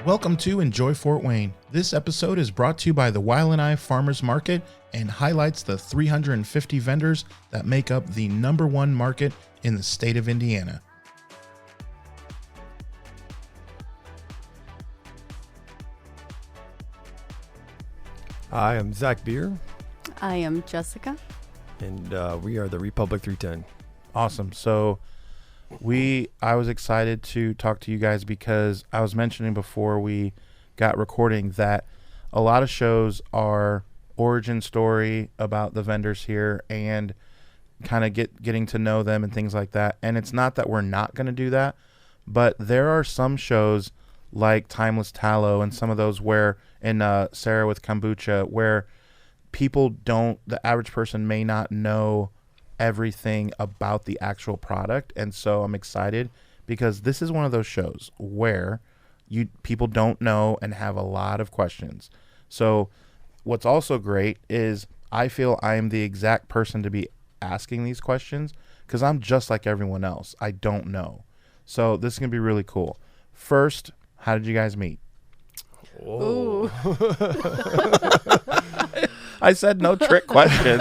Welcome to Enjoy Fort Wayne. This episode is brought to you by the Wailanai Farmers Market and highlights the 350 vendors that make up the #1 market in the state of Indiana. Hi, I'm Zach Beer, I am Jessica. and we are the Republic 310. Awesome. So I was excited to talk to you guys because I was mentioning before we got recording that a lot of shows are origin story about the vendors here and kind of getting to know them and things like that. And it's not that we're not going to do that, but there are some shows like Timeless Tallow and some of those where in Sarah with Kombucha where the average person may not know everything about the actual product. And so I'm excited because this is one of those shows where people don't know and have a lot of questions. So what's also great is I feel I am the exact person to be asking these questions because I'm just like everyone else. I don't know. So this is going to be really cool. First, how did you guys meet? Ooh. I said no trick questions.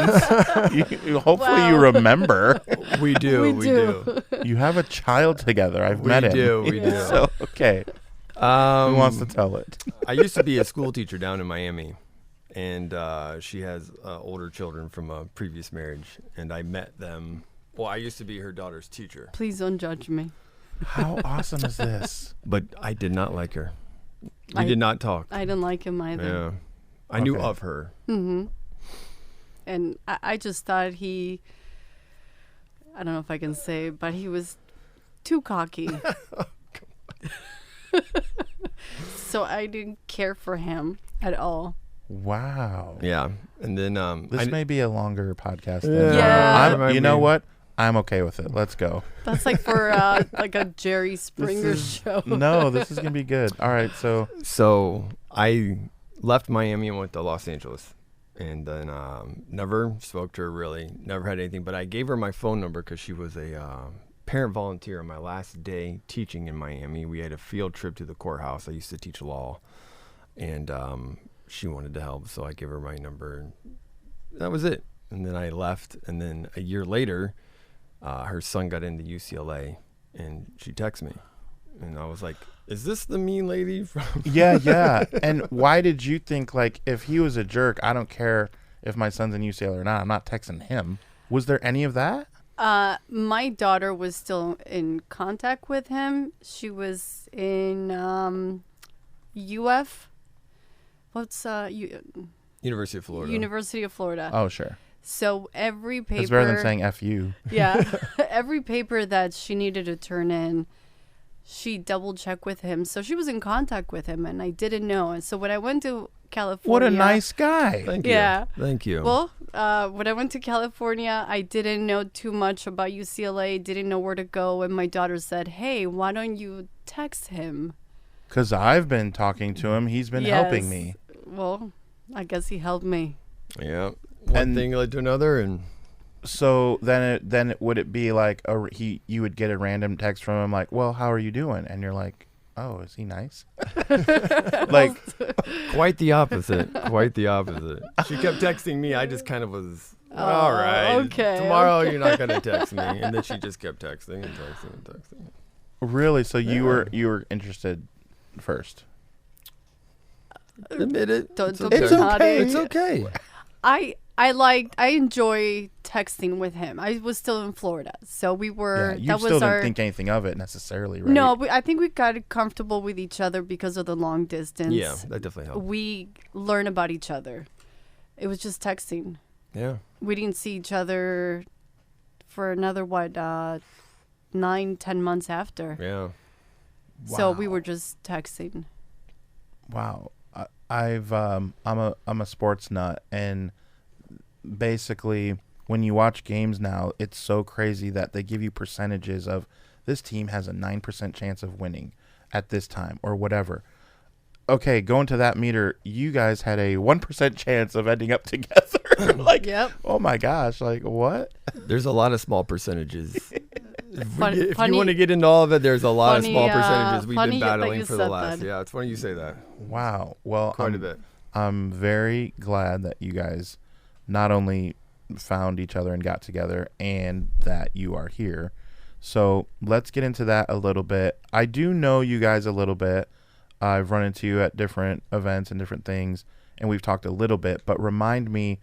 Hopefully you remember. We do. You have a child together. I've met him. We do. So, okay. Who wants to tell it? I used to be a school teacher down in Miami, and she has older children from a previous marriage, and I met them. Well, I used to be her daughter's teacher. Please don't judge me. How awesome is this? But I did not like her. We did not talk. I didn't like him either. Yeah. I knew of her. Mm-hmm. And I just thought I don't know if I can say, but he was too cocky. So I didn't care for him at all. Wow. Yeah. And then This may be a longer podcast. Than Yeah. you know what? I'm okay with it. Let's go. That's like for like a Jerry Springer show. No, this is going to be good. All right. So I left Miami and went to Los Angeles, and then never spoke to her really, never had anything. But I gave her my phone number because she was a parent volunteer on my last day teaching in Miami. We had a field trip to the courthouse. I used to teach law, and she wanted to help, so I gave her my number. And that was it. And then I left, and then a year later, her son got into UCLA, and she texted me, and I was like, is this the mean lady from... Yeah. And why did you think, like, if he was a jerk, I don't care if my son's in UCLA or not, I'm not texting him. Was there any of that? My daughter was still in contact with him. She was in UF. What's University of Florida. University of Florida. Oh, sure. So every paper... It's better than saying F you. Yeah. Every paper that she needed to turn in, she double-checked with him. So she was in contact with him, and I didn't know. And so when I went to California... What a nice guy. Thank you. Yeah. Thank you. Well, when I went to California, I didn't know too much about UCLA, didn't know where to go. And my daughter said, hey, why don't you text him? Because I've been talking to him. He's been helping me. Well, I guess he helped me. Yeah. One thing led to another, and so then would it be like you would get a random text from him like, well, how are you doing? And you're like, oh, is he nice? Like quite the opposite. She kept texting me. I just kind of was all right. Okay. Tomorrow you're not gonna text me, and then she just kept texting and texting and texting. Really? So you were interested first? Admit it. Don't okay. be naughty. It's okay. I enjoy texting with him. I was still in Florida, so we were. Yeah, you that still was didn't think anything of it necessarily, right? No, I think we got comfortable with each other because of the long distance. Yeah, that definitely helped. We learn about each other. It was just texting. Yeah. We didn't see each other for another 9-10 months after. Yeah. So we were just texting. Wow. I'm a sports nut, and basically when you watch games now, it's so crazy that they give you percentages of this team has a 9% chance of winning at this time or whatever. Okay, going to that meter, you guys had a 1% chance of ending up together. Like, yep. Oh my gosh, like what? There's a lot of small percentages. If you want to get into all of it, there's a lot of small percentages we've funny been that battling you for the said last. that. Yeah, it's funny you say that. Wow. Well, Quite a bit. I'm very glad that you guys not only found each other and got together and that you are here. So let's get into that a little bit. I do know you guys a little bit. I've run into you at different events and different things, and we've talked a little bit, but remind me,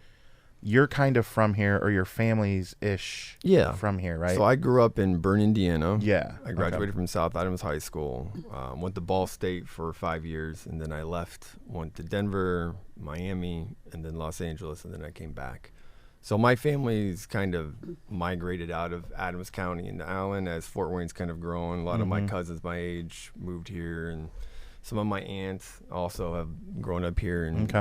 you're kind of from here, or your family's ish from here, right? So I grew up in Bern, Indiana. Yeah. I graduated from South Adams High School, went to Ball State for 5 years, and then I left, went to Denver, Miami, and then Los Angeles, and then I came back. So my family's kind of migrated out of Adams County into Allen as Fort Wayne's kind of grown. A lot of my cousins my age moved here, and some of my aunts also have grown up here. And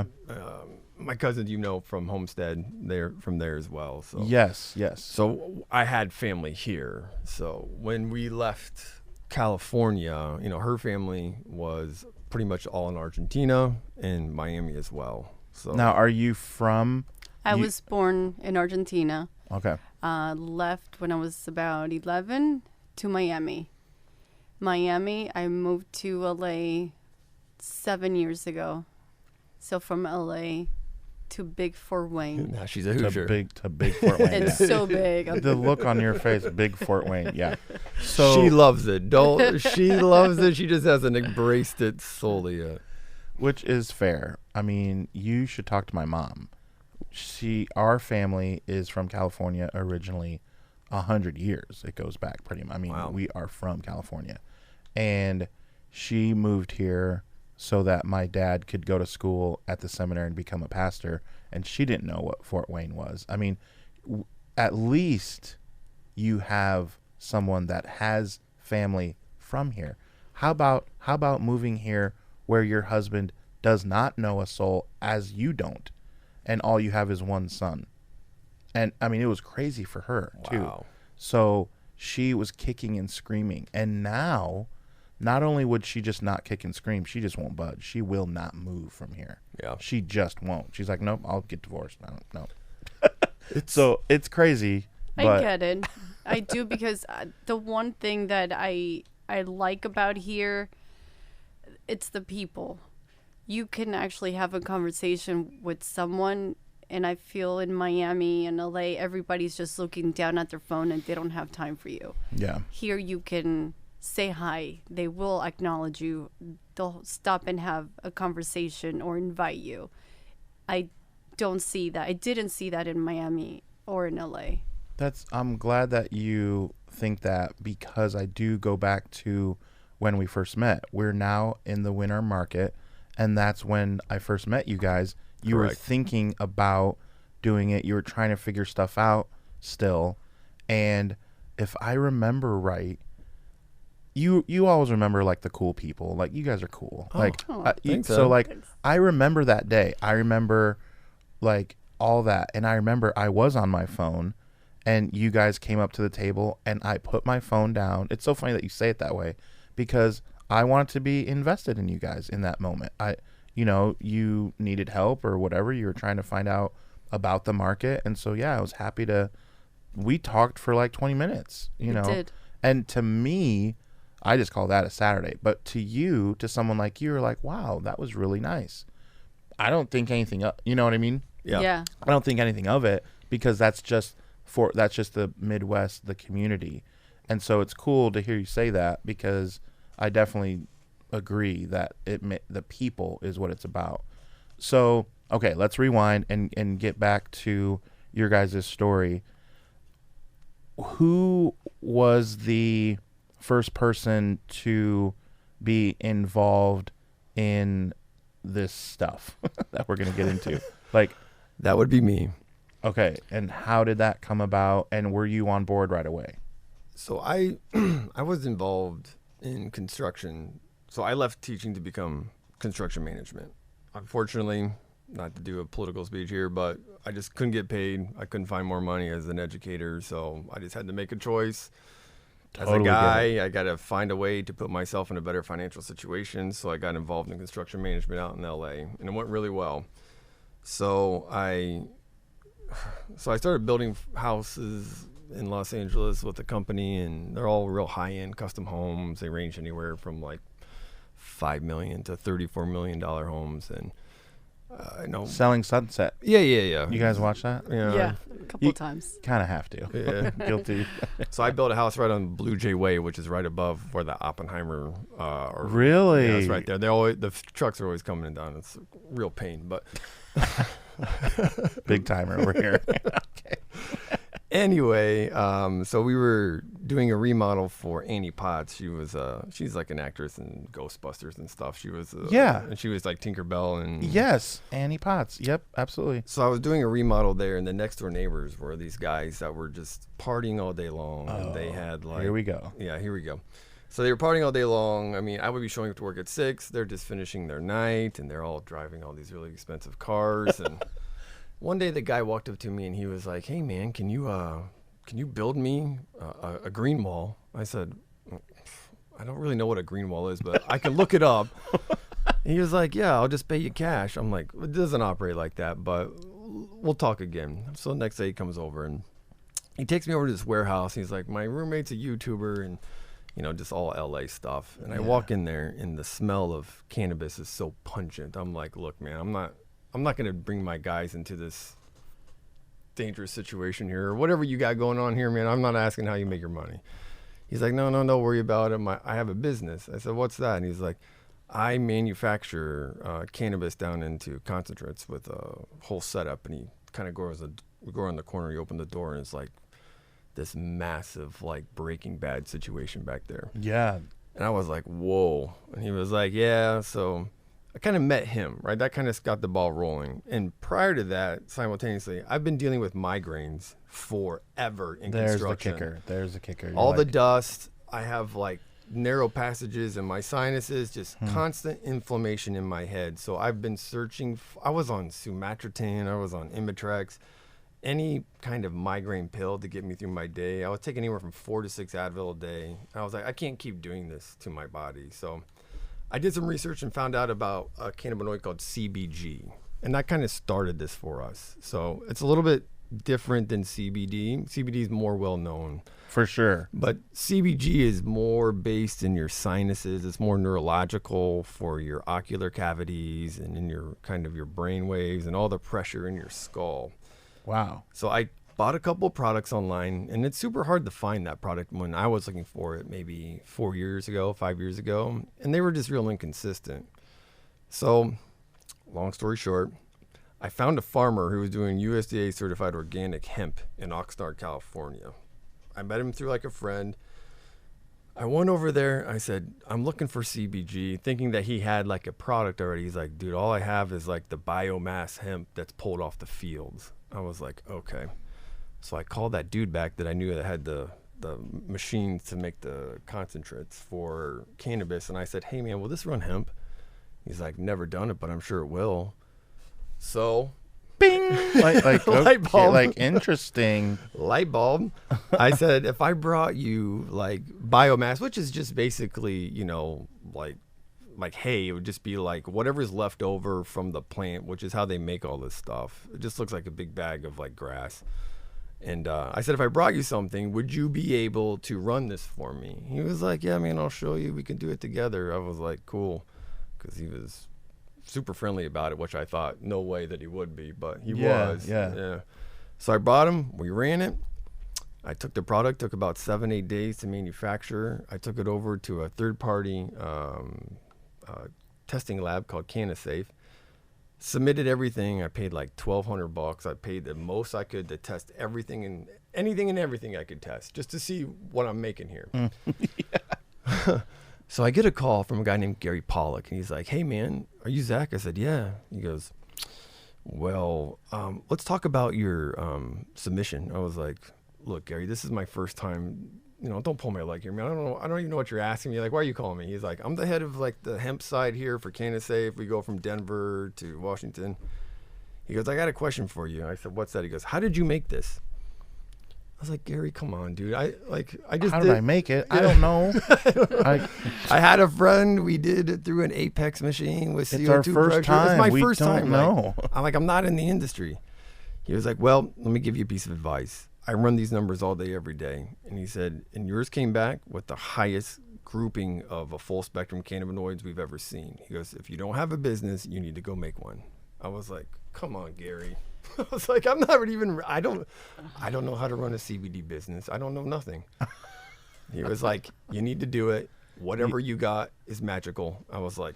my cousins, from Homestead, they're from there as well. So Yes. So I had family here. So when we left California, her family was pretty much all in Argentina and Miami as well. So Now, are you from? I was born in Argentina. Okay. Left when I was about 11 to Miami. I moved to LA 7 years ago. So from LA to Big Fort Wayne. now she's a Hoosier. To big Fort Wayne. It's yeah. so big. The look on your face, big Fort Wayne. Yeah. So She loves it. She loves it. She just hasn't embraced it solely yet. which is fair. I mean, you should talk to my mom. Our family is from California originally, 100 years. It goes back pretty much. I mean, Wow. we are from California, and she moved here so that my dad could go to school at the seminary and become a pastor. And she didn't know what Fort Wayne was. I mean, at least you have someone that has family from here. How about moving here where your husband does not know a soul, as you don't, and all you have is one son? And I mean, it was crazy for her too. Wow. So she was kicking and screaming, and now not only would she just not kick and scream, she just won't budge. She will not move from here. Yeah. She just won't. She's like, nope, I'll get divorced. I don't know. So it's crazy. I But get it. I do, because the one thing that I like about here, it's the people. You can actually have a conversation with someone, and I feel in Miami and LA, everybody's just looking down at their phone and they don't have time for you. yeah, Here you can say hi. They will acknowledge you. They'll stop and have a conversation or invite you. I don't see that. I didn't see that in Miami or in LA. I'm glad that you think that, because I do go back to when we first met. We're now in the winter market, and that's when I first met you guys. You were Correct. thinking about doing it. You were trying to figure stuff out still. And if I remember right, you always remember like the cool people. Like, you guys are cool. thanks, so Ed. like, I remember that day. I remember like all that. And I remember I was on my phone and you guys came up to the table and I put my phone down. It's so funny that you say it that way, because I wanted to be invested in you guys in that moment. You needed help or whatever. You were trying to find out about the market. And so, yeah, I was happy we talked for like 20 minutes, We did. And to me, I just call that a Saturday. But to you, to someone like you, are like, wow, that was really nice. I don't think anything, you know what I mean? Yeah. I don't think anything of it, because that's just the Midwest, the community. And so it's cool to hear you say that, because I definitely agree that the people is what it's about. So, okay, let's rewind and get back to your guys' story. Who was the first person to be involved in this stuff that we're going to get into? Like, That would be me. okay, and how did that come about, and were you on board right away? So I was involved in construction. So I left teaching to become construction management. Unfortunately, not to do a political speech here, but I just couldn't get paid. I couldn't find more money as an educator, so I just had to make a choice. Totally As a get guy, I got to find a way to put myself in a better financial situation, so I got involved in construction management out in LA, and it went really well. So I started building houses in Los Angeles with a company, and they're all real high-end custom homes. They range anywhere from like $5 million to $34 million homes, and I know Selling Sunset. Yeah. You guys watch that? Yeah, a couple times. Kind of have to. Yeah. Guilty. So I built a house right on Blue Jay Way, which is right above where the Oppenheimer. Really? Yeah, it's right there. The trucks are always coming and down. It's a real pain, but Big timer over here. Okay. anyway, so we were doing a remodel for Annie Potts. She's like an actress in Ghostbusters and stuff. She was and she was like Tinkerbell and Yes, Annie Potts. Yep, absolutely. So I was doing a remodel there, and the next door neighbors were these guys that were just partying all day long, and they had like Here we go. Yeah, here we go. So they were partying all day long. I mean, I would be showing up to work at 6. They're just finishing their night, and they're all driving all these really expensive cars. And one day, the guy walked up to me, and he was like, "Hey, man, can you build me a green wall?" I said, "I don't really know what a green wall is, but I can look it up." He was like, "Yeah, I'll just pay you cash." I'm like, "It doesn't operate like that, but we'll talk again." So the next day, he comes over, and he takes me over to this warehouse. He's like, "My roommate's a YouTuber, and just all LA stuff." And I walk in there, and the smell of cannabis is so pungent. I'm like, "Look, man, I'm not going to bring my guys into this dangerous situation here, or whatever you got going on here, man. I'm not asking how you make your money." He's like, no, don't worry about it. I have a business." I said, "What's that?" And he's like, "I manufacture cannabis down into concentrates with a whole setup." And he kind of we go around the corner, you open the door, and it's like this massive, like, Breaking Bad situation back there. Yeah. And I was like, whoa. And he was like, yeah. So I kind of met him, right? That kind of got the ball rolling. And prior to that, simultaneously, I've been dealing with migraines forever in construction. There's the kicker. All the dust. I have like narrow passages in my sinuses, just constant inflammation in my head. So I've been searching. I was on Sumatriptan. I was on Imitrex. Any kind of migraine pill to get me through my day. I was taking anywhere from 4 to 6 Advil a day. I was like, I can't keep doing this to my body. So I did some research and found out about a cannabinoid called CBG. And that kind of started this for us. So it's a little bit different than CBD. CBD is more well known. For sure. But CBG is more based in your sinuses. It's more neurological for your ocular cavities and in your kind of your brain waves and all the pressure in your skull. Wow. So I bought a couple of products online, and it's super hard to find that product when I was looking for it maybe 5 years ago, and they were just real inconsistent. So long story short, I found a farmer who was doing USDA certified organic hemp in Oxnard, California. I met him through like a friend. I went over there. I said, "I'm looking for CBG," thinking that he had like a product already. He's like, "Dude, all I have is like the biomass hemp that's pulled off the fields." I was like, okay. So I called that dude back that I knew that had the machines to make the concentrates for cannabis. And I said, "Hey, man, will this run hemp?" He's like, "Never done it, but I'm sure it will." So, bing! Like light bulb. Like, interesting. Light bulb. I said, if I brought you like biomass, which is just basically, like hay, it would just be like whatever's left over from the plant, which is how they make all this stuff. It just looks like a big bag of like grass. And I said, if I brought you something, would you be able to run this for me? He was like, "Yeah, man, I'll show you. We can do it together." I was like, cool, because he was super friendly about it, which I thought no way that he would be, but he was. Yeah. So I brought him. We ran it. I took the product. Took about 7-8 days to manufacture. I took it over to a third-party testing lab called CannaSafe. Submitted everything. I paid like $1,200. I paid the most I could to test everything and anything and everything I could test, just to see what I'm making here. So I get a call from a guy named Gary Pollock, and he's like, "Hey, man, are you Zach?" I said, "Yeah." He goes, "Well, let's talk about your submission." I was like, "Look, Gary, this is my first time. Don't pull my leg here, man. I don't even know what you're asking me. Like, why are you calling me?" He's like, "I'm the head of like the hemp side here for CannaSafe. We go from Denver to Washington." He goes, "I got a question for you." I said, "What's that?" He goes, "How did you make this?" I was like, "Gary, come on, dude. I just How did I make it? I don't know. I had a friend. We did it through an Apex machine with CO2 It's our first pressure. time. It's my We first don't time. know. I'm not in the industry." He was like, "Well, let me give you a piece of advice. I run these numbers all day, every day. And he said, and yours came back with the highest grouping of a full spectrum cannabinoids we've ever seen. He goes, if you don't have a business, you need to go make one. I was like, come on, Gary. I was like, I'm not even, I don't know how to run a CBD business. I don't know nothing. He was like, you need to do it. Whatever you got is magical. I was like,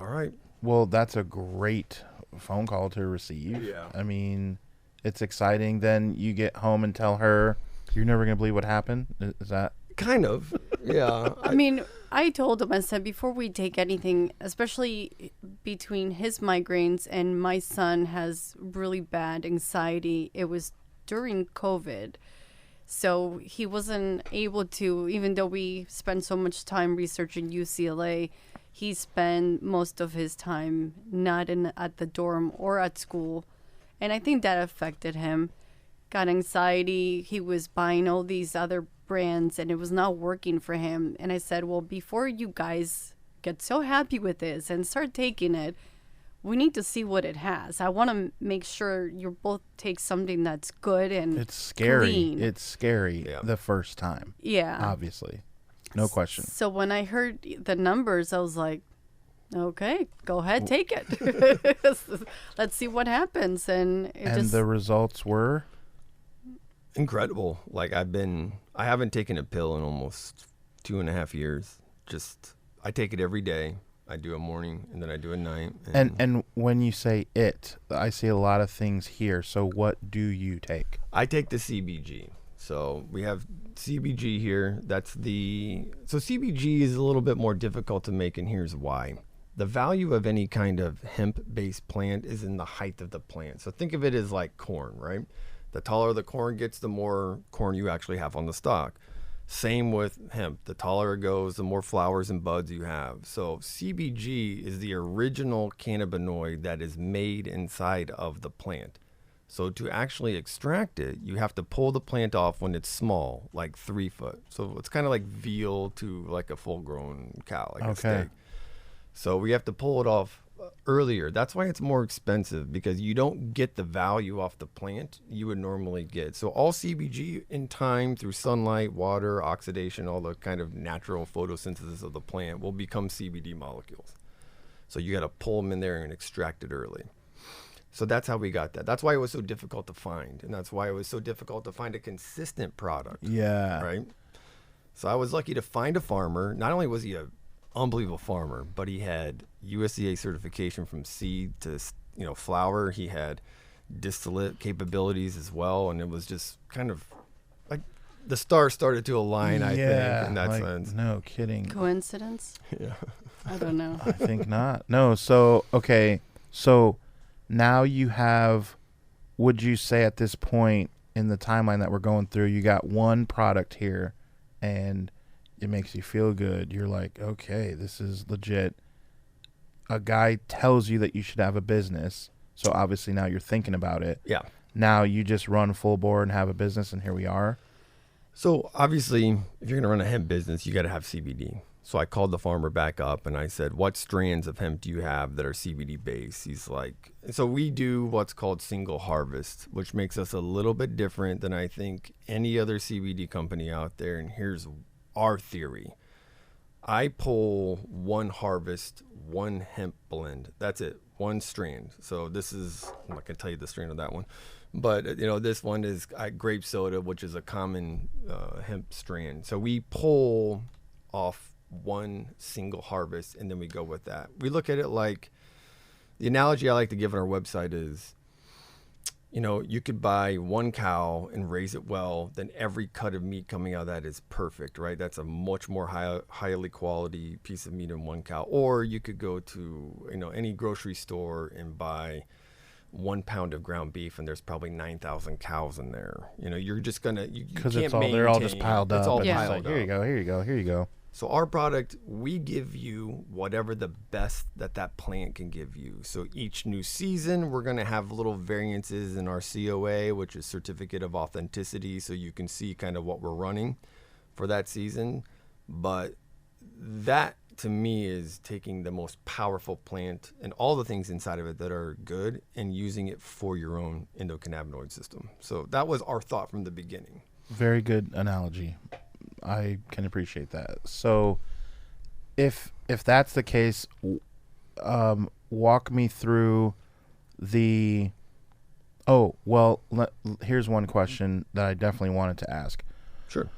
all right. Well, that's a great phone call to receive. Yeah. I mean, it's exciting. Then you get home and tell her, you're never going to believe what happened. Is that? Kind of, yeah. I mean, I told him, I said, before we take anything, especially between his migraines and my son has really bad anxiety, it was during COVID. So he wasn't able to, even though we spent so much time researching UCLA, he spent most of his time not at the dorm or at school. And I think that affected him. Got anxiety. He was buying all these other brands and it was not working for him. And I said, well, before you guys get so happy with this and start taking it, we need to see what it has. I want to make sure you both take something that's good and it's scary. clean. It's scary Yeah. the first time. Yeah. Obviously. No question. So when I heard the numbers, I was like, okay, go ahead, take it. Let's see what happens. And The results were? Incredible. Like I haven't taken a pill in almost 2.5 years. I take it every day. I do a morning and then I do a night. And when you say it, I see a lot of things here. So what do you take? I take the CBG. So we have CBG here. So CBG is a little bit more difficult to make, and here's why. The value of any kind of hemp-based plant is in the height of the plant. So think of it as like corn, right? The taller the corn gets, the more corn you actually have on the stalk. Same with hemp. The taller it goes, the more flowers and buds you have. So CBG is the original cannabinoid that is made inside of the plant. So to actually extract it, you have to pull the plant off when it's small, like 3 foot. So it's kind of like veal to like a full-grown cow, like a steak. So we have to pull it off earlier. That's why it's more expensive, because you don't get the value off the plant you would normally get. So all CBG in time, through sunlight, water, oxidation, all the kind of natural photosynthesis of the plant, will become CBD molecules. So you got to pull them in there and extract it early. So that's how we got that. That's why it was so difficult to find. And that's why it was so difficult to find a consistent product. Yeah. Right? So I was lucky to find a farmer. Not only was he a unbelievable farmer, but he had USDA certification from seed to flower. He had distillate capabilities as well, and it was just kind of like the stars started to align. I think in that sense. No kidding. Coincidence? Yeah. I don't know. I think not. No. So okay. So now you have. Would you say at this point in the timeline that we're going through, you got one product here, and it makes you feel good. You're like, okay, this is legit. A guy tells you that you should have a business. So obviously now you're thinking about it. Yeah. Now you just run full bore and have a business, and here we are. So obviously, if you're going to run a hemp business, you got to have CBD. So I called the farmer back up and I said, what strands of hemp do you have that are CBD based? He's like, so we do what's called single harvest, which makes us a little bit different than I think any other CBD company out there. And here's our theory. I pull one harvest, one hemp blend. That's it. One strand. So this is, I'm not going to tell you the strand of that one, but this one is grape soda, which is a common hemp strand. So we pull off one single harvest and then we go with that. We look at it like, the analogy I like to give on our website is, you could buy one cow and raise it well, then every cut of meat coming out of that is perfect, right? That's a much more highly quality piece of meat in one cow. Or you could go to, any grocery store and buy 1 pound of ground beef and there's probably 9,000 cows in there. You're just going to, you can't maintain. They're all just piled up. It's all and piled like, up. here you go, here you go, here you go. So our product, we give you whatever the best that plant can give you. So each new season, we're going to have little variances in our COA, which is Certificate of Authenticity, so you can see kind of what we're running for that season. But that to me is taking the most powerful plant and all the things inside of it that are good and using it for your own endocannabinoid system. So that was our thought from the beginning. Very good analogy. I can appreciate that. So if that's the case, walk me through the here's one question that I definitely wanted to ask. Sure.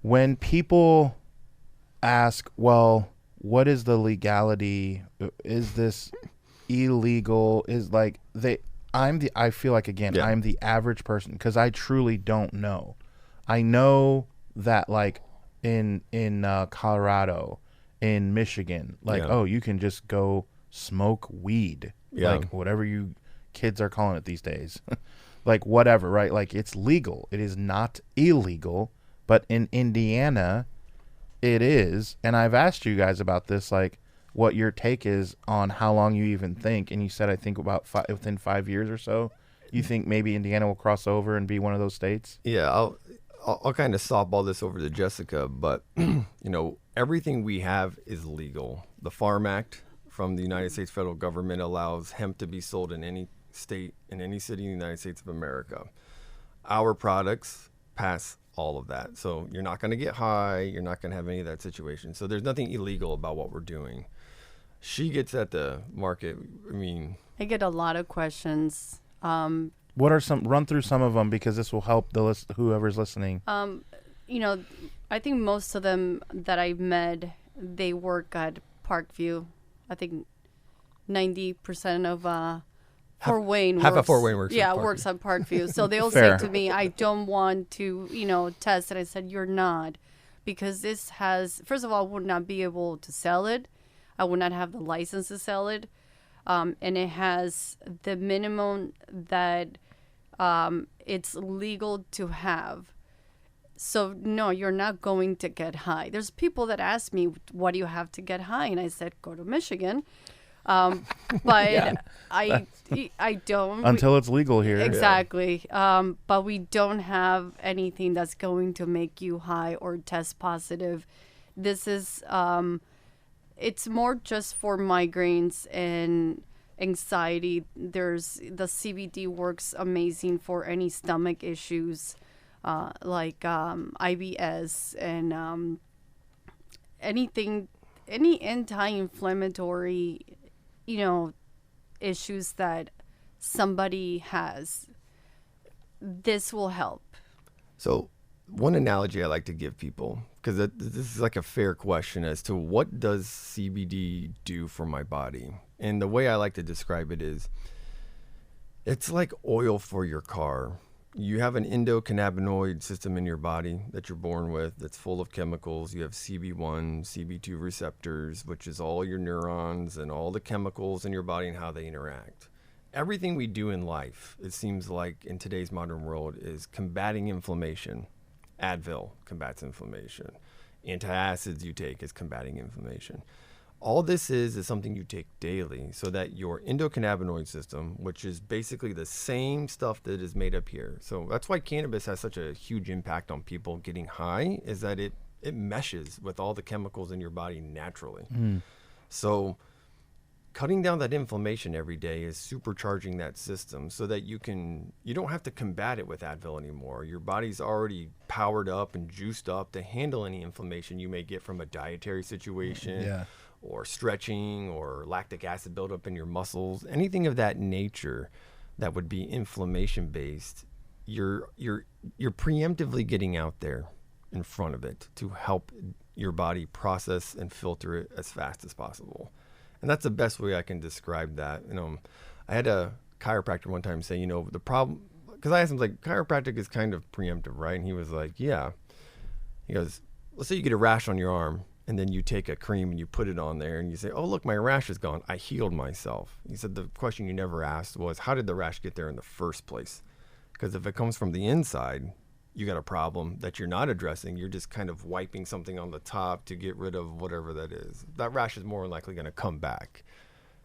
When people ask, well, what is the legality? Is this illegal? I feel like, again, Yeah. I'm the average person because I truly don't know. I know that like in Colorado, in Michigan, you can just go smoke weed, like whatever you kids are calling it these days, like whatever, right? Like it's legal. It is not illegal, but in Indiana, it is. And I've asked you guys about this, like what your take is on how long you even think. And you said, I think about within 5 years or so, you think maybe Indiana will cross over and be one of those states. Yeah, I'll kind of softball this over to Jessica, but everything we have is legal. The Farm Act from the United States federal government allows hemp to be sold in any state, in any city in the United States of America. Our products pass all of that. So you're not going to get high. You're not going to have any of that situation. So there's nothing illegal about what we're doing. She gets at the market. I get a lot of questions. What are run through some of them, because this will help whoever's listening. I think most of them that I've met, they work at Parkview. I think 90% of Fort Wayne half works. of Fort Wayne works. Yeah, at Parkview. works at Parkview. So they'll Fair. say to me, "I don't want to, test." And I said, "You're not, because this has. First of all, I would not be able to sell it. I would not have the license to sell it, and it has the minimum that it's legal to have." So no, you're not going to get high. There's people that ask me, "What do you have to get high?" And I said, "Go to Michigan." But Yeah. I don't. Until it's legal here. Exactly. But we don't have anything that's going to make you high or test positive. This is, it's more just for migraines and anxiety. The CBD works amazing for any stomach issues, like IBS and anything, any anti-inflammatory, issues that somebody has. This will help. So one analogy I like to give people, because this is like a fair question as to what does CBD do for my body? And the way I like to describe it is, it's like oil for your car. You have an endocannabinoid system in your body that you're born with that's full of chemicals. You have CB1, CB2 receptors, which is all your neurons and all the chemicals in your body and how they interact. Everything we do in life, it seems like in today's modern world, is combating inflammation. Advil combats inflammation. Antacids you take is combating inflammation. All this is something you take daily so that your endocannabinoid system, which is basically the same stuff that is made up here. So that's why cannabis has such a huge impact on people getting high, is that it meshes with all the chemicals in your body naturally. So cutting down that inflammation every day is supercharging that system so that you don't have to combat it with Advil anymore. Your body's already powered up and juiced up to handle any inflammation you may get from a dietary situation. Or stretching or lactic acid buildup in your muscles, anything of that nature that would be inflammation based, you're preemptively getting out there in front of it to help your body process and filter it as fast as possible. And that's the best way I can describe that. I had a chiropractor one time say, the problem, because I asked him, like, chiropractic is kind of preemptive, right? And he was like, yeah. He goes, let's say you get a rash on your arm, and then you take a cream and you put it on there and you say, oh, look, my rash is gone. I healed myself. He said the question you never asked was, how did the rash get there in the first place? Because if it comes from the inside, you got a problem that you're not addressing. You're just kind of wiping something on the top to get rid of whatever that is. That rash is more than likely going to come back.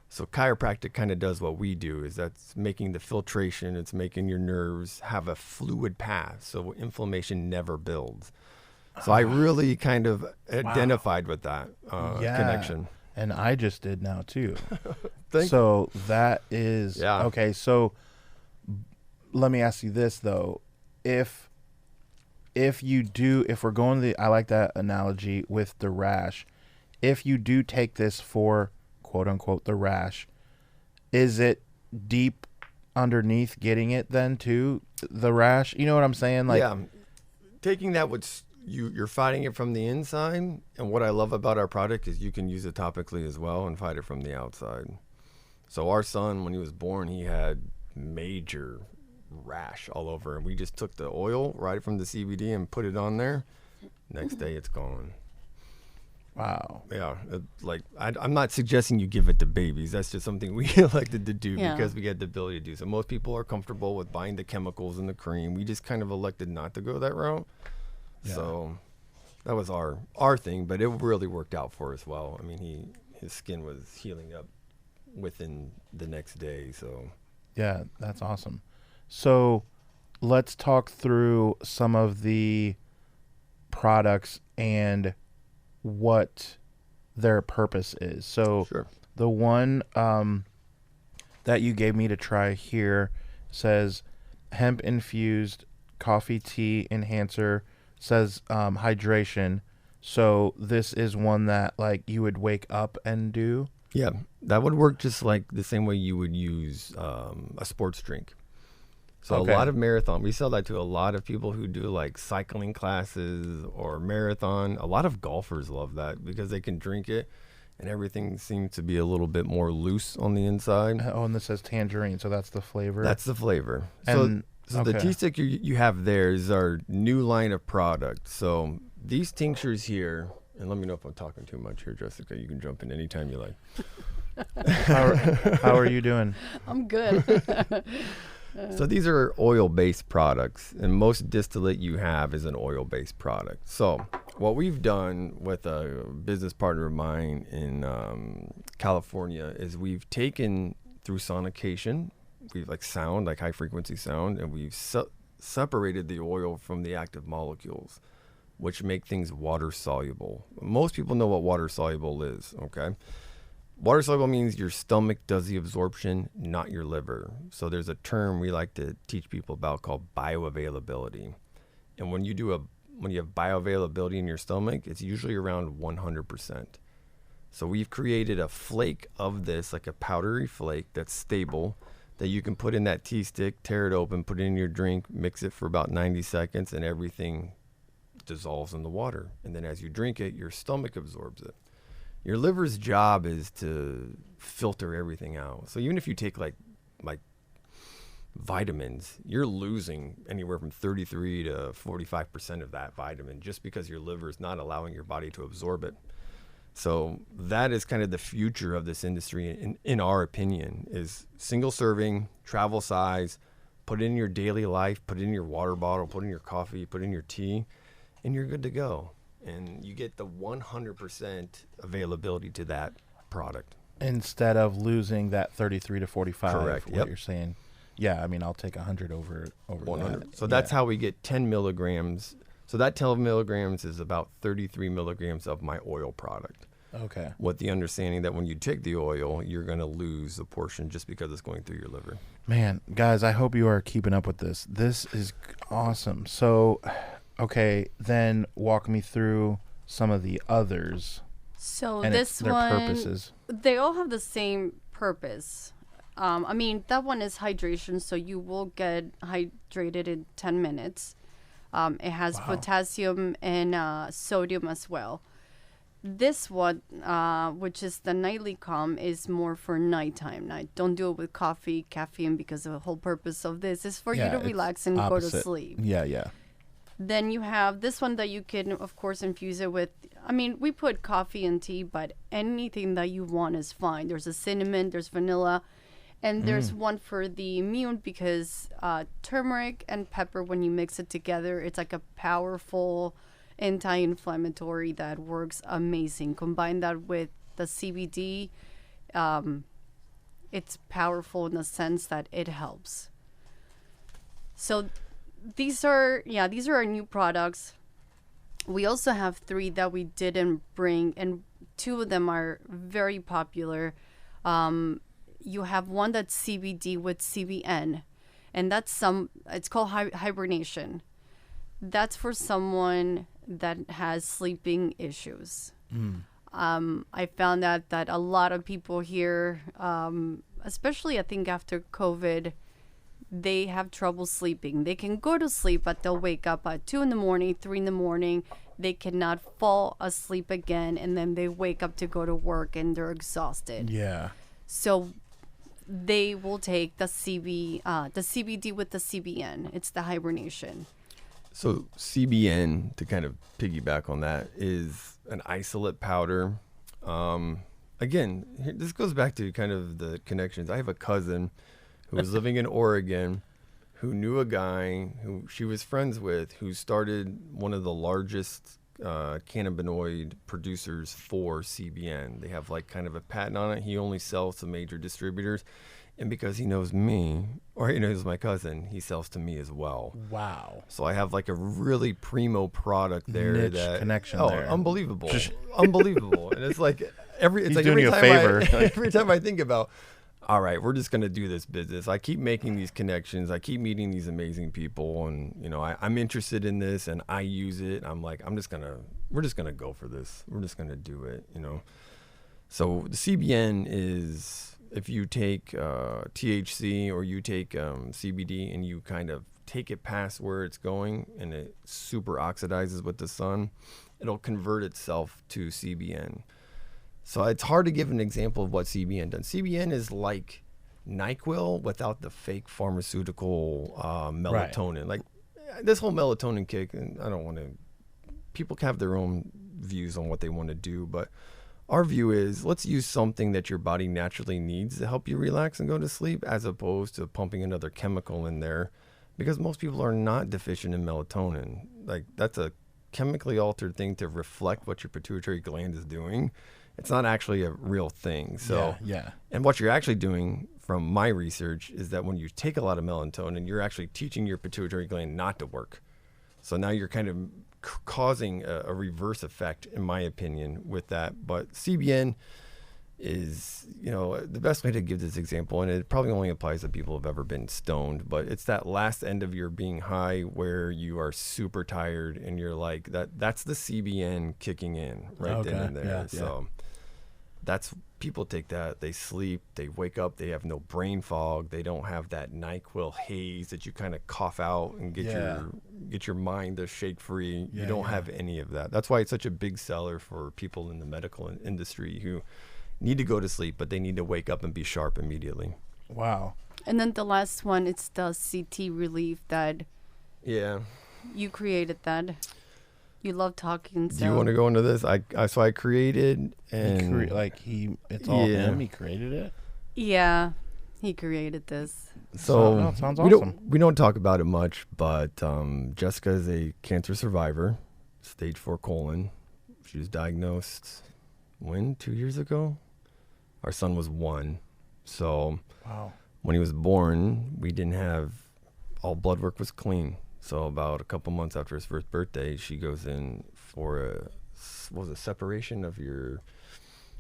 So chiropractic kind of does what we do, is that's making the filtration. It's making your nerves have a fluid path so inflammation never builds. So I really kind of identified with that connection. And I just did now too. Thank So that is Yeah. okay. So let me ask you this though: if we're going I like that analogy with the rash. If you do take this for quote unquote the rash, is it deep underneath getting it then too, the rash? You know what I'm saying? Like, yeah, taking that you're fighting it from the inside, and what I love about our product is you can use it topically as well and fight it from the outside. So our son, when he was born, he had major rash all over, and we just took the oil right from the CBD and put it on there. Next day, it's gone. wow. Yeah, I'm not suggesting you give it to babies. That's just something we elected to do because we had the ability to do so. Most people are comfortable with buying the chemicals and the cream. We just kind of elected not to go that route. Yeah. So that was our thing, but it really worked out for us well. I mean, his skin was healing up within the next day. So Yeah, that's awesome. So let's talk through some of the products and what their purpose is. So sure. the one that you gave me to try here says hemp infused coffee tea enhancer, says hydration. So this is one that like you would wake up and do. Yeah, that would work just like the same way you would use a sports drink. So Okay. a lot of marathon, we sell that to a lot of people who do like cycling classes or marathon. A lot of golfers love that because they can drink it and everything seems to be a little bit more loose on the inside. Oh, and this says tangerine, so that's the flavor. That's the flavor. And So the okay. tea stick you have there is our new line of product. So these tinctures here, and let me know if I'm talking too much here, Jessica. You can jump in anytime you like. How are you doing? I'm good. So these are oil-based products, and most distillate you have is an oil-based product. So what we've done with a business partner of mine in California is we've taken through sonication, we've like sound, like high-frequency sound, and we've separated the oil from the active molecules, which make things water-soluble. Most people know what water-soluble is, okay? Water soluble means your stomach does the absorption, not your liver. So there's a term we like to teach people about called bioavailability. And when you have bioavailability in your stomach, it's usually around 100%. So we've created a flake of this, like a powdery flake that's stable, that you can put in that tea stick, tear it open, put it in your drink, mix it for about 90 seconds, and everything dissolves in the water. And then as you drink it, your stomach absorbs it. Your liver's job is to filter everything out. So even if you take like vitamins, you're losing anywhere from 33 to 45% of that vitamin just because your liver is not allowing your body to absorb it. So that is kind of the future of this industry, in our opinion, is single serving, travel size, put it in your daily life, put it in your water bottle, put it in your coffee, put it in your tea, and you're good to go. And you get the 100% availability to that product. Instead of losing that 33 to 45. Correct. What Yep. you're saying. Yeah, I mean, I'll take 100 over 100. that. So that's Yeah. how we get 10 milligrams. So that 10 milligrams is about 33 milligrams of my oil product. Okay. With the understanding that when you take the oil, you're going to lose a portion just because it's going through your liver. Man, guys, I hope you are keeping up with this. This is awesome. So, okay, then walk me through some of the others So and this their one, purposes. they all have the same purpose. I mean, that one is hydration, so you will get hydrated in 10 minutes. It has Wow. potassium and sodium as well. This one, which is the nightly calm, is more for nighttime. Now, don't do it with coffee, caffeine, because the whole purpose of this is for you to it's relax and go to opposite. sleep. Yeah, yeah. Then you have this one that you can, of course, infuse it with. I mean, we put coffee and tea, but anything that you want is fine. There's a cinnamon, there's vanilla, and there's one for the immune because turmeric and pepper, when you mix it together, it's like a powerful anti-inflammatory that works amazing. Combine that with the CBD, it's powerful in the sense that it helps. So these are our new products. We also have 3 that we didn't bring, and 2 of them are very popular. You have one that's CBD with CBN, and it's called hibernation. That's for someone that has sleeping issues. I found that a lot of people here, especially I think after COVID, they have trouble sleeping. They can go to sleep, but they'll wake up at 2 in the morning, 3 in the morning. They cannot fall asleep again, and then they wake up to go to work and they're exhausted. Yeah. So they will take the CBD with the CBN. It's the hibernation. So CBN, to kind of piggyback on that, is an isolate powder. Again, this goes back to kind of the connections. I have a cousin who was living in Oregon who knew a guy who she was friends with who started one of the largest cannabinoid producers for CBN. They have like kind of a patent on it. He only sells to major distributors. And because he knows me, or he knows my cousin, he sells to me as well. Wow. So I have like a really primo product there. Niche connection there. Unbelievable. Unbelievable. And it's like He's doing you a favor. Every time I think about, all right, we're just going to do this business. I keep making these connections. I keep meeting these amazing people. And, you know, I'm interested in this and I use it. I'm like, we're just going to go for this. We're just going to do it, you know. So the CBN is, if you take THC or you take CBD and you kind of take it past where it's going and it super oxidizes with the sun, it'll convert itself to CBN. So it's hard to give an example of what CBN does. CBN is like NyQuil without the fake pharmaceutical melatonin. Like this whole melatonin kick, and I don't want to, people have their own views on what they want to do, but our view is let's use something that your body naturally needs to help you relax and go to sleep, as opposed to pumping another chemical in there, because most people are not deficient in melatonin. Like that's a chemically altered thing to reflect what your pituitary gland is doing. It's not actually a real thing. So yeah. And what you're actually doing from my research is that when you take a lot of melatonin, you're actually teaching your pituitary gland not to work. So now you're kind of causing a reverse effect, in my opinion, with that. But CBN is, you know, the best way to give this example, and it probably only applies to people who have ever been stoned, but it's that last end of your being high where you are super tired and you're like, that's the CBN kicking in right then and there. Yeah, so that's, people take that, they sleep, they wake up, they have no brain fog, they don't have that NyQuil haze that you kind of cough out and get your mind to shake free. You don't have any of that. That's why it's such a big seller for people in the medical industry who need to go to sleep, but they need to wake up and be sharp immediately. Wow. And then the last one, it's the CT relief that you created that. You love talking. So. Do you want to go into this? So I created, and it's all him. He created it. Yeah, he created this. So it sounds awesome. We don't talk about it much, but Jessica is a cancer survivor, stage 4 colon. She was diagnosed 2 years ago. Our son was 1. So when he was born, we didn't have, all blood work was clean. So about a couple months after his first birthday, she goes in for a separation of your,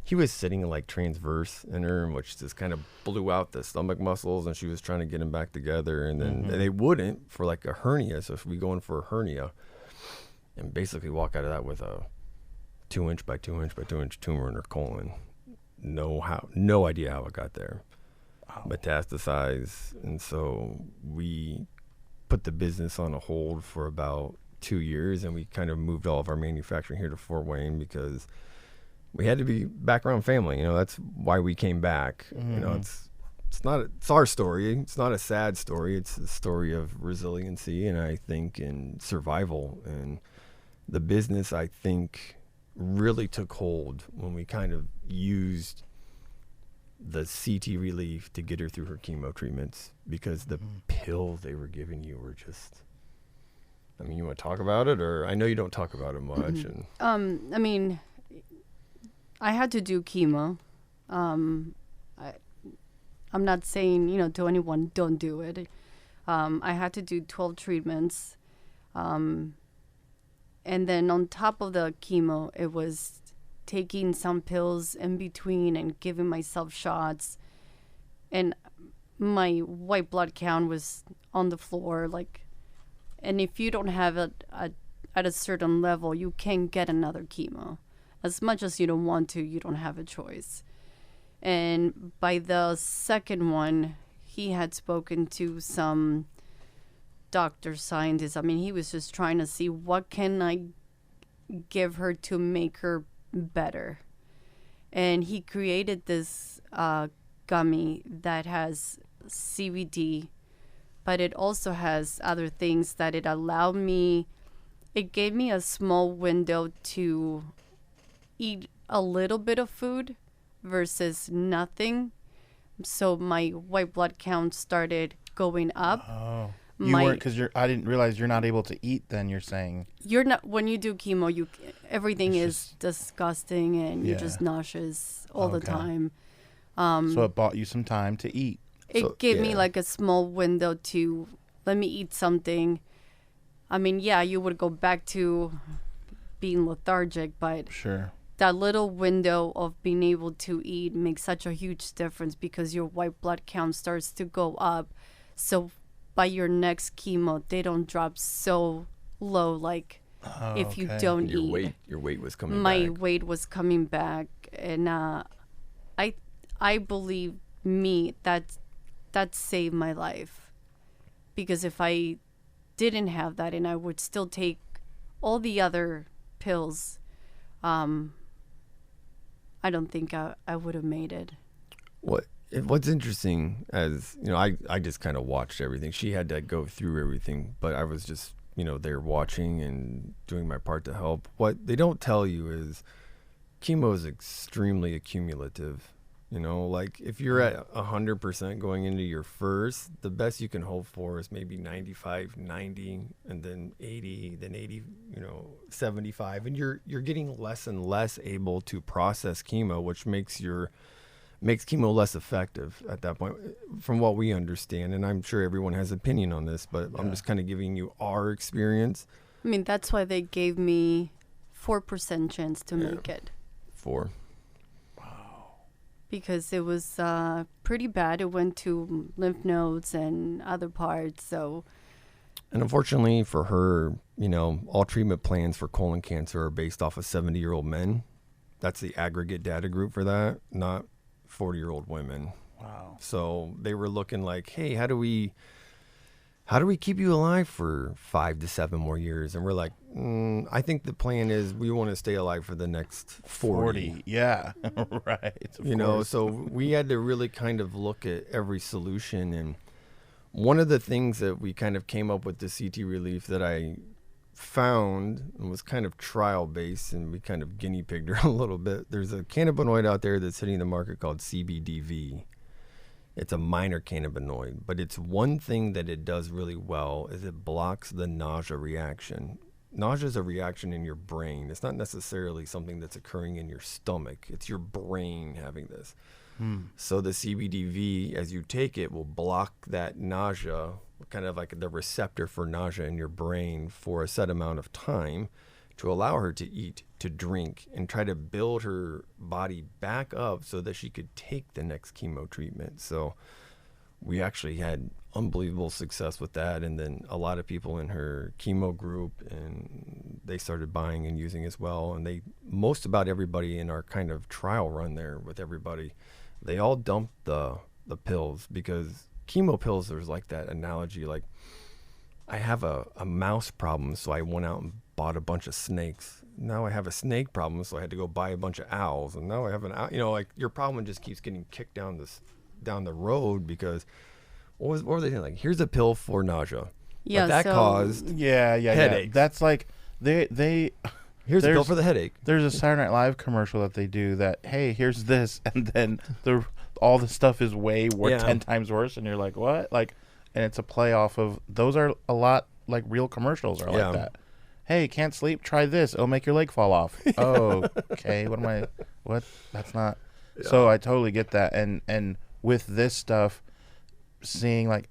he was sitting like transverse in her, which just kind of blew out the stomach muscles, and she was trying to get him back together, and then and they wouldn't, for like a hernia. So if we go in for a hernia and basically walk out of that with a 2-inch by 2-inch by 2-inch tumor in her colon. No idea how it got there. Metastasized. And so we put the business on a hold for about 2 years, and we kind of moved all of our manufacturing here to Fort Wayne because we had to be back around family. You know, that's why we came back. You know, it's our story. It's not a sad story. It's a story of resiliency, and I think in survival. And the business, I think, really took hold when we kind of used the CT relief to get her through her chemo treatments, because the pills they were giving you were just, I mean, you want to talk about it? Or I know you don't talk about it much. And I mean, I had to do chemo. I'm not saying, you know, to anyone, don't do it. I had to do 12 treatments. And then on top of the chemo, it was taking some pills in between and giving myself shots. And my white blood count was on the floor. Like, and if you don't have it at a certain level, you can't get another chemo. As much as you don't want to, you don't have a choice. And by the second one, he had spoken to some doctor scientist. I mean, he was just trying to see what can I give her to make her better. And he created this gummy that has CBD, but it also has other things that it allowed me. It gave me a small window to eat a little bit of food versus nothing. So my white blood count started going up. Oh. You weren't, because I didn't realize you're not able to eat then, you're saying. You're not, when you do chemo, everything It's is disgusting and you're just nauseous all the time. So it bought you some time to eat. It gave me like a small window to let me eat something. I mean, yeah, you would go back to being lethargic, but Sure. that little window of being able to eat makes such a huge difference because your white blood count starts to go up. So by your next chemo, they don't drop so low like if you don't eat. Your weight was coming back. My weight was coming back, and I believe that saved my life, because if I didn't have that and I would still take all the other pills, I don't think I would have made it. What's interesting, as you know, I just kind of watched everything. She had to go through everything, but I was just, there watching and doing my part to help. What they don't tell you is chemo is extremely accumulative. Like if you're at 100% going into your first, the best you can hope for is maybe 95, 90, and then 80, then 80, 75. And you're getting less and less able to process chemo, which makes chemo less effective at that point, from what we understand. And I'm sure everyone has opinion on this, but I'm just kind of giving you our experience. I mean, that's why they gave me 4% chance to make it. 4. Because it was pretty bad. It went to lymph nodes and other parts. So, and unfortunately for her, all treatment plans for colon cancer are based off of 70-year-old men. That's the aggregate data group for that, not 40-year-old women. Wow. So they were looking like, hey, how do we keep you alive for 5 to 7 more years? And we're like, I think the plan is we want to stay alive for the next 40. Yeah. Right. So we had to really kind of look at every solution. And one of the things that we kind of came up with the CT relief that I found and was kind of trial based, and we kind of guinea pigged her a little bit. There's a cannabinoid out there that's hitting the market called CBDV. It's a minor cannabinoid, but it's one thing that it does really well is it blocks the nausea reaction. Nausea is a reaction in your brain. It's not necessarily something that's occurring in your stomach. It's your brain having this. So the CBDV, as you take it, will block that nausea, kind of like the receptor for nausea in your brain, for a set amount of time to allow her to eat, to drink, and try to build her body back up so that she could take the next chemo treatment. So we actually had unbelievable success with that. And then a lot of people in her chemo group, and they started buying and using as well. And most about everybody in our kind of trial run there with everybody, they all dumped the pills, because chemo pills, there's like that analogy, like I have a mouse problem, so I went out and bought a bunch of snakes. Now I have a snake problem, so I had to go buy a bunch of owls. And now I have an owl. Like your problem just keeps getting kicked down the road, because what were they saying? Like, here's a pill for nausea. Yeah, but that caused headaches. Yeah. That's like they here's a pill for the headache. There's a Saturday Night Live commercial that they do that, hey, here's this, and then all the stuff is way 10 times worse, and you're like, what? Like, and it's a play off of, those are a lot like real commercials are like that. Hey, can't sleep, try this, it'll make your leg fall off. Oh, okay, what? That's not. Yeah. So I totally get that. And with this stuff, seeing like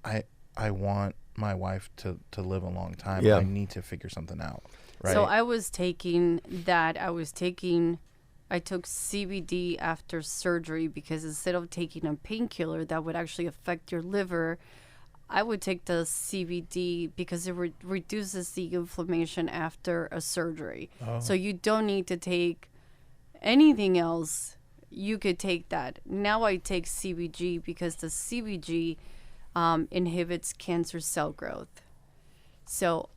I want my wife to live a long time. I need to figure something out. Right. So I was taking that. I took CBD after surgery because instead of taking a painkiller that would actually affect your liver, I would take the CBD because it reduces the inflammation after a surgery. Oh. So you don't need to take anything else. You could take that. Now I take CBG because the CBG inhibits cancer cell growth. So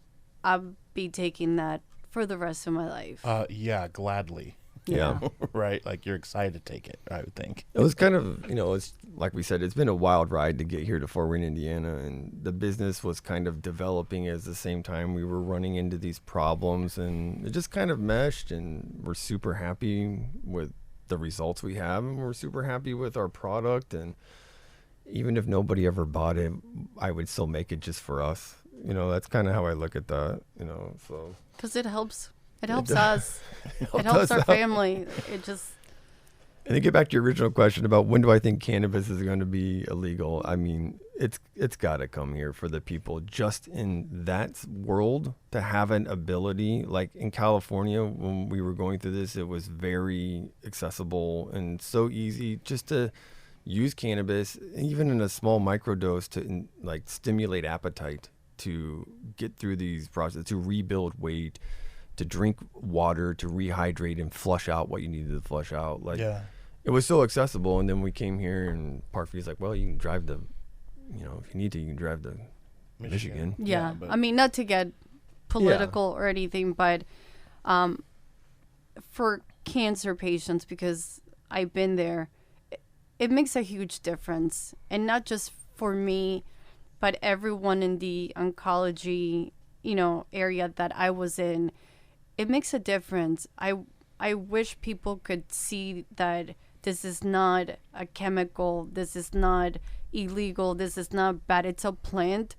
I'll be taking that for the rest of my life. Yeah, gladly. Yeah. Right? Like you're excited to take it, I would think. It was kind of, it's like we said, it's been a wild ride to get here to Fort Wayne, Indiana, and the business was kind of developing at the same time we were running into these problems, and it just kind of meshed, and we're super happy with the results we have, and we're super happy with our product, and even if nobody ever bought it, I would still make it just for us. That's kind of how I look at that, so. Because it helps. It helps us. It It helps us our out. family. It just... And to get back to your original question about when do I think cannabis is going to be illegal, I mean, it's got to come here for the people just in that world to have an ability. Like in California, when we were going through this, it was very accessible and so easy just to use cannabis, even in a small microdose, to like stimulate appetite, to get through these processes, to rebuild weight, to drink water, to rehydrate and flush out what you needed to flush out. Like, Yeah. it was so accessible. And then we came here, and Parkview's like, well, you can drive to, if you need to, you can drive to Michigan. Yeah. but- I mean, not to get political or anything, but for cancer patients, because I've been there, it makes a huge difference. And not just for me, but everyone in the oncology, area that I was in. It makes a difference. I wish people could see that this is not a chemical, this is not illegal, this is not bad. It's a plant,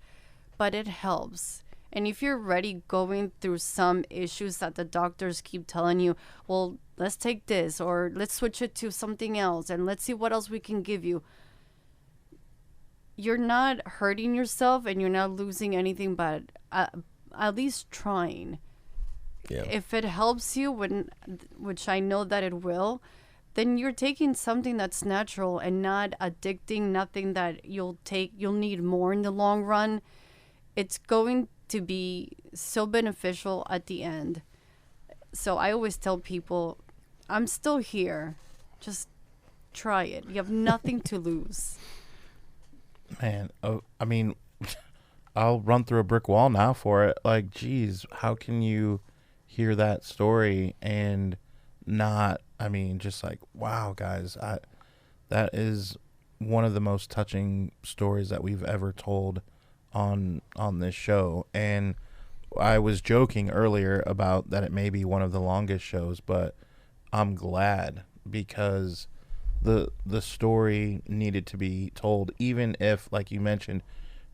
but it helps. And if you're already going through some issues that the doctors keep telling you, well, let's take this or let's switch it to something else and let's see what else we can give you. You're not hurting yourself and you're not losing anything, but at least trying. Yeah. If it helps you, which I know that it will, then you're taking something that's natural and not addicting, nothing that you'll need more in the long run. It's going to be so beneficial at the end. So I always tell people, I'm still here. Just try it. You have nothing to lose. Man, I mean, I'll run through a brick wall now for it. Like, geez, how can you hear that story and not, just like, wow, guys, that is one of the most touching stories that we've ever told on this show. And I was joking earlier about that it may be one of the longest shows, but I'm glad because the story needed to be told, even if, like you mentioned,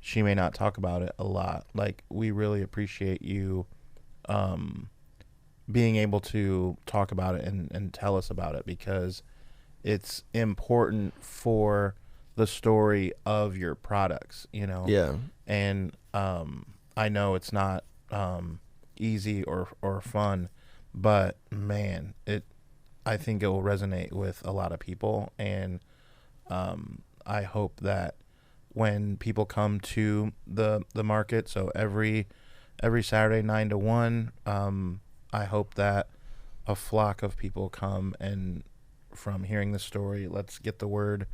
she may not talk about it a lot. Like, we really appreciate you being able to talk about it and tell us about it, because it's important for the story of your products, Yeah. And I know it's not easy or fun, but man, I think it will resonate with a lot of people, and I hope that when people come to the market, so every Saturday 9 to 1, I hope that a flock of people come, and from hearing the story, let's get the word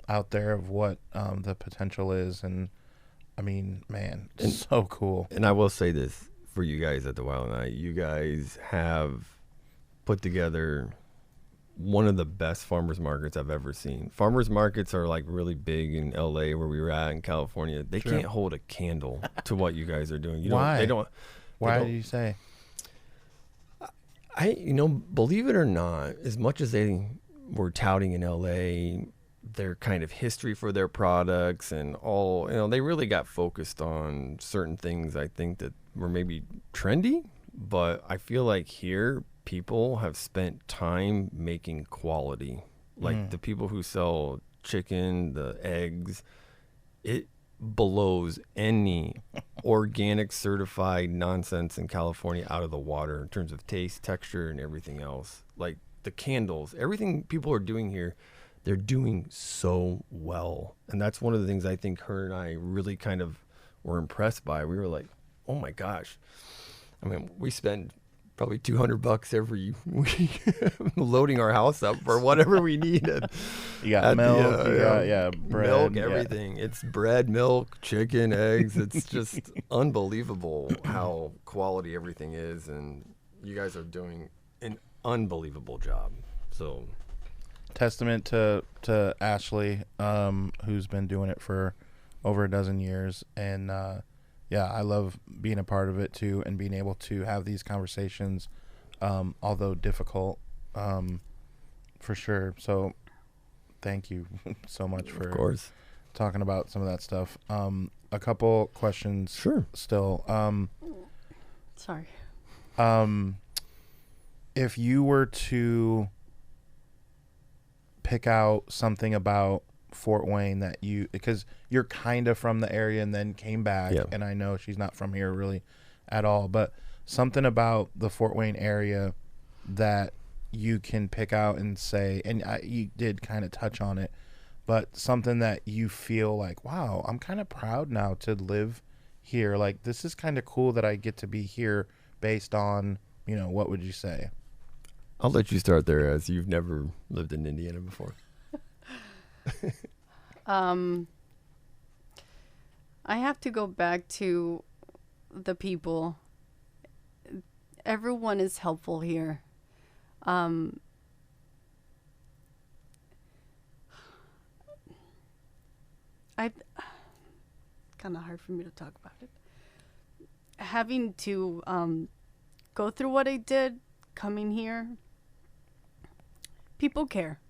out there of what the potential is. And man, it's so cool. And I will say this for you guys at the Wild Night, you guys have put together one of the best farmers markets I've ever seen. Farmers markets are like really big in LA, where we were at, in California. They True. can't hold a candle to what you guys are doing. Why? They don't. Why do you say? Believe it or not, as much as they were touting in LA their kind of history for their products and all, they really got focused on certain things, I think, that were maybe trendy. But I feel like here, people have spent time making quality. Like the people who sell chicken, the eggs, blows any organic certified nonsense in California out of the water in terms of taste, texture, and everything else. Like the candles, everything people are doing here, they're doing so well. And that's one of the things I think her and I really kind of were impressed by. We were like, oh my gosh. I mean, we spend probably $200 every week loading our house up for whatever we need. You got milk, bread, milk, everything. It's bread, milk, chicken, eggs. It's just unbelievable how quality everything is, and you guys are doing an unbelievable job. So, testament to Ashley, who's been doing it for over a dozen years, and I love being a part of it too, and being able to have these conversations, although difficult, for sure. So thank you so much for of course talking about some of that stuff. A couple questions. Sure. Still. Sorry. If you were to pick out something about Fort Wayne that because you're kind of from the area and then came back, and I know she's not from here really at all, but something about the Fort Wayne area that you can pick out and say, and you did kind of touch on it, but something that you feel like, wow, I'm kind of proud now to live here. Like, this is kind of cool that I get to be here based on, what would you say? I'll let you start there, as you've never lived in Indiana before. I have to go back to the people. Everyone is helpful here. Kind of hard for me to talk about it. Having to go through what I did, coming here, people care.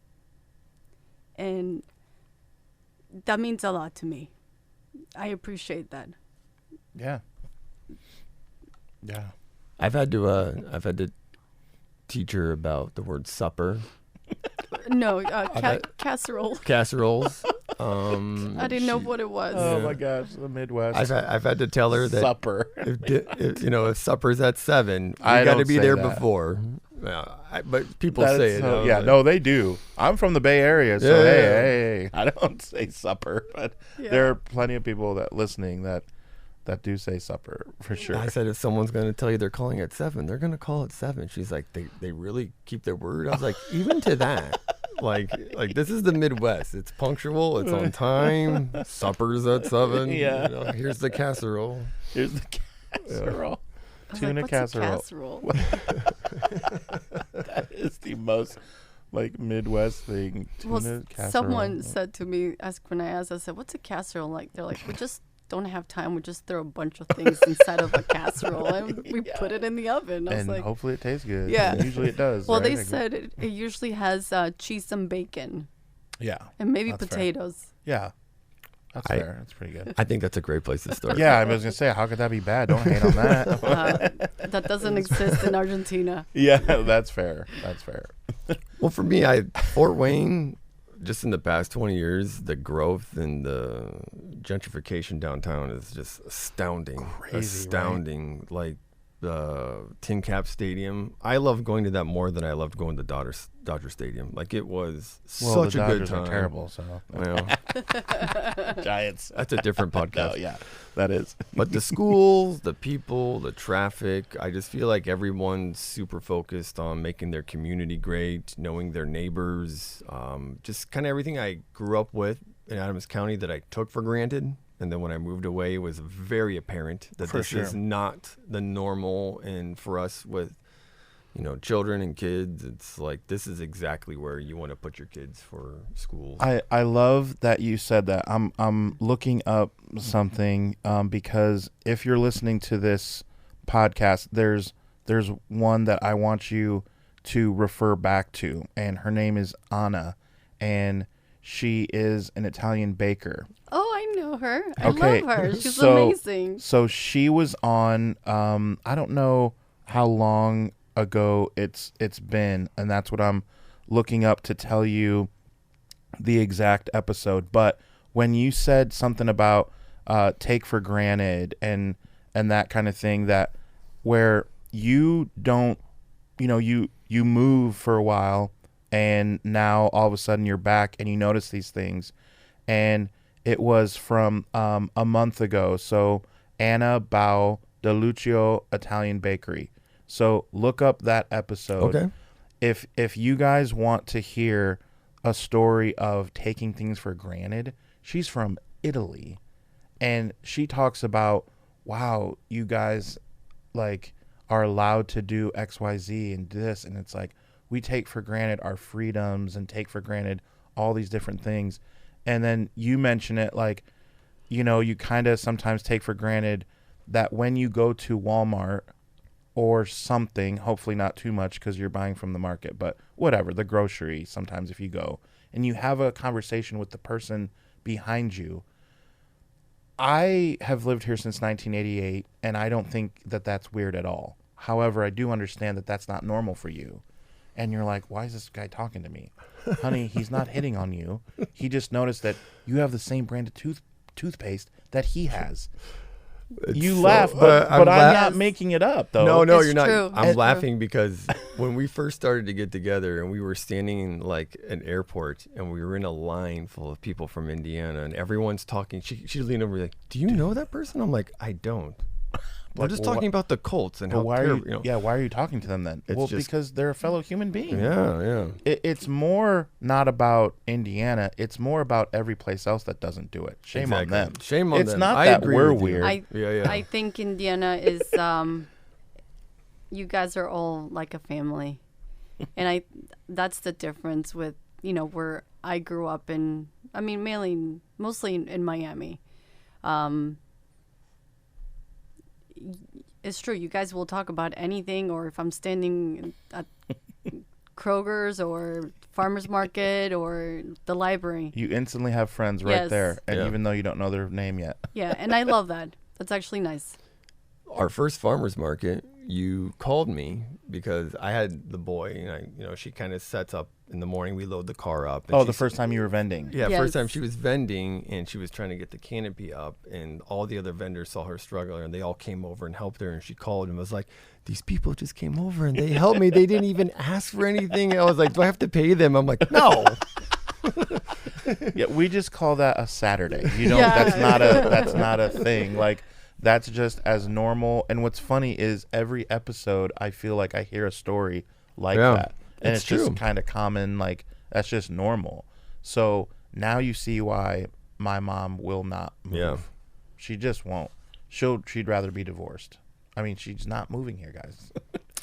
And that means a lot to me. I appreciate that. Yeah. Yeah. I've had to teach her about the word supper. No, casserole. Casseroles. I didn't know what it was. Oh my gosh, the Midwest. I've had to tell her that supper. if supper's at 7, we got to be there before. But people say it. No, they do. I'm from the Bay Area, so hey, I don't say supper, but there are plenty of people that listening that do say supper for sure. I said, if someone's going to tell you they're calling at 7, they're going to call at 7. She's like, they really keep their word. I was like, even to that. Like this is the Midwest. It's punctual. It's on time. Supper's at 7. Yeah. Here's the casserole. Here's the casserole. Tuna casserole. That is the most Midwest thing. Tuna casserole. Someone said to me, when I asked, I said, "What's a casserole like?" They're like, "We just don't have time. We just throw a bunch of things inside of a casserole and we put it in the oven." I was like, hopefully it tastes good. Yeah. And usually it does. Well, right? they said it usually has cheese and bacon. Yeah. And maybe That's potatoes. Fair. Yeah. That's fair. That's pretty good. I think that's a great place to start. Yeah, I was going to say, how could that be bad? Don't hate on that. That doesn't exist in Argentina. Yeah, that's fair. That's fair. Well, for me, Fort Wayne, just in the past 20 years, the growth and the gentrification downtown is just astounding. Crazy, right? Like the Tin Cap Stadium. I love going to that more than I loved going to Dodger Stadium. Like, it was such a good time. Are terrible, so. Well, Giants. That's a different podcast. No, yeah, that is. But the schools, the people, the traffic, I just feel like everyone's super focused on making their community great, knowing their neighbors, just kind of everything I grew up with in Adams County that I took for granted. And then when I moved away, it was very apparent that this is not the normal. And for us with, children and kids, it's like, this is exactly where you want to put your kids for schools. I love that you said that. I'm looking up something because if you're listening to this podcast, there's one that I want you to refer back to, and her name is Anna, and she is an Italian baker. Oh, I know her. I love her. She's amazing. So she was on, I don't know how long ago it's been, and that's what I'm looking up to tell you the exact episode. But when you said something about take for granted and that kind of thing, that where you don't, you move for a while and now all of a sudden you're back and you notice these things. And it was from a month ago. So Anna Bao de Lucio Italian Bakery. So look up that episode. Okay. If you guys want to hear a story of taking things for granted, she's from Italy, and she talks about, wow, you guys like are allowed to do XYZ and this, and it's like we take for granted our freedoms and take for granted all these different things. And then you mention it like, you kind of sometimes take for granted that when you go to Walmart or something, hopefully not too much because you're buying from the market, but whatever, the grocery, sometimes if you go and you have a conversation with the person behind you. I have lived here since 1988, and I don't think that that's weird at all. However, I do understand that that's not normal for you. And you're like, why is this guy talking to me? Honey, he's not hitting on you. He just noticed that you have the same brand of toothpaste that he has. You laugh, but I'm not making it up, though. No, It's you're not. true. I'm It's laughing because when we first started to get together and we were standing in like an airport and we were in a line full of people from Indiana and everyone's talking, she leaned over like, do you know that person? I'm like, I don't. We're just talking about the Colts and how why are terrible, yeah, why are you talking to them then? It's Well, just- because they're a fellow human being. Yeah. It's more not about Indiana. It's more about every place else that doesn't do it. Shame on Exactly. them. Shame on It's them. not I that agree we're with you. weird. Yeah. I think Indiana is you guys are all like a family. And that's the difference with, where I grew up in, I mean, mostly in Miami. It's true. You guys will talk about anything, or if I'm standing at Kroger's or farmer's market or the library. You instantly have friends right Yes. there, and Yeah. even though you don't know their name yet. Yeah, and I love that. That's actually nice. Our first farmer's market, you called me because I had the boy, and she kind of sets up in the morning. We load the car up. And Oh, the she's- first time you were vending. Yeah, Yes. first time she was vending and she was trying to get the canopy up, and all the other vendors saw her struggling and they all came over and helped her, and she called and was like, these people just came over and they helped me. They didn't even ask for anything. And I was like, do I have to pay them? I'm like, no. Yeah, we just call that a Saturday. You know, Yeah. that's not a thing. Like that's just as normal. And what's funny is every episode I feel like I hear a story like Yeah, that. And it's it's just true. kind of common, like that's just normal. So now you see why my mom will not move. Yeah. She just won't. She'd rather be divorced. I mean, she's not moving here, guys.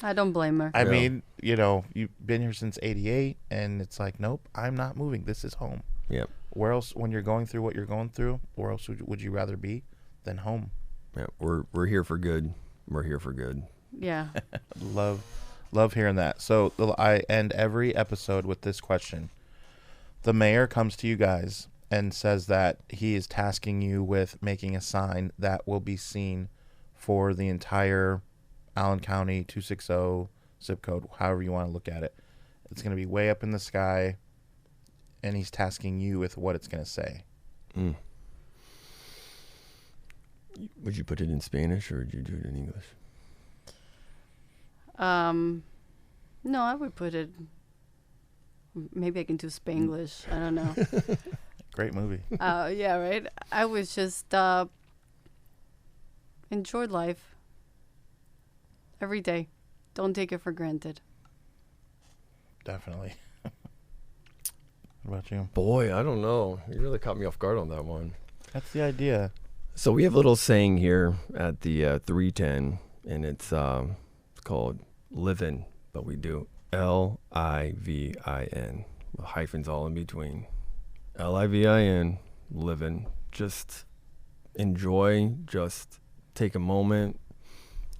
I don't blame her. I Yeah. mean, you've been here since 88 and it's like, nope, I'm not moving. This is home. Yeah. Where else, when you're going through what you're going through, where else would you rather be than home? Yeah. We're here for good. We're here for good. Yeah. Love hearing that. So I end every episode with this question. The mayor comes to you guys and says that he is tasking you with making a sign that will be seen for the entire Allen County 260 zip code, however you want to look at it. It's going to be way up in the sky, and he's tasking you with what it's going to say. Mm. Would you put it in Spanish or would you do it in English? No, I would put it. Maybe I can do Spanglish. I don't know. Great movie. Yeah, right. I was just enjoy life every day. Don't take it for granted. Definitely. What about you? Boy, I don't know. You really caught me off guard on that one. That's the idea. So we have a little saying here at the 310, and it's called livin', but we do Livin, with hyphens all in between. Livin, livin'. Just enjoy. Just take a moment.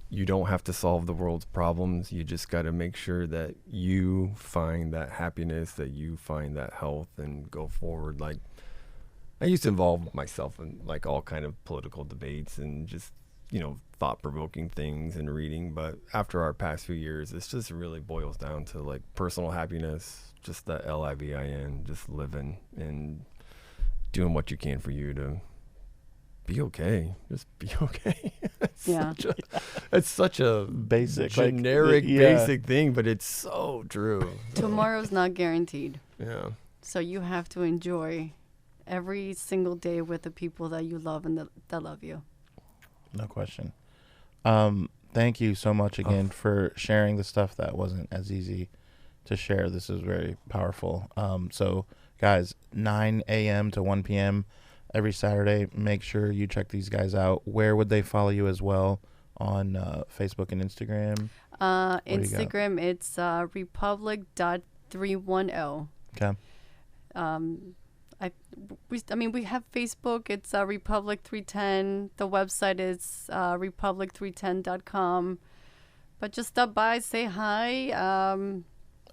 You don't have to solve the world's problems. You just got to make sure that you find that happiness, that you find that health, and go forward. Like, I used to involve myself in like all kind of political debates and just, thought-provoking things and reading. But after our past few years, this just really boils down to like personal happiness, just that Livin, just living and doing what you can for you to be okay. Just be okay. Yeah. It's such a Basic, generic, yeah. basic thing, but it's so true. Tomorrow's not guaranteed. Yeah. So you have to enjoy every single day with the people that you love and that love you. No question. Thank you so much again for sharing the stuff that wasn't as easy to share. This is very powerful. So, guys, 9 a.m. to 1 p.m. every Saturday. Make sure you check these guys out. Where would they follow you as well? On Facebook and Instagram? Instagram, it's republic.310. Okay. We have Facebook. It's Republic 310. The website is republic310.com. But just stop by, say hi.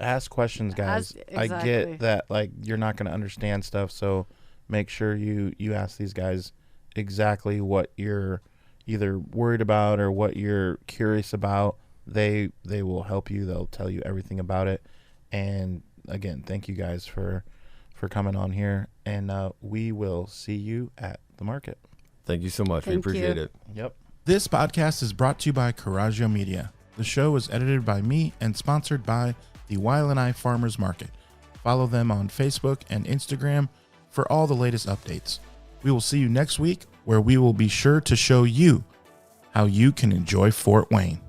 Ask questions, guys. Exactly. I get that, like, you're not going to understand stuff, so make sure you ask these guys exactly what you're either worried about or what you're curious about. They will help you. They'll tell you everything about it. And again, thank you guys for coming on here, and we will see you at the market. Thank you so much. We appreciate it. Yep. This podcast is brought to you by Coraggio Media. The show was edited by me and sponsored by the Weil and I Farmers Market. Follow them on Facebook and Instagram for all the latest updates. We will see you next week, where we will be sure to show you how you can enjoy Fort Wayne.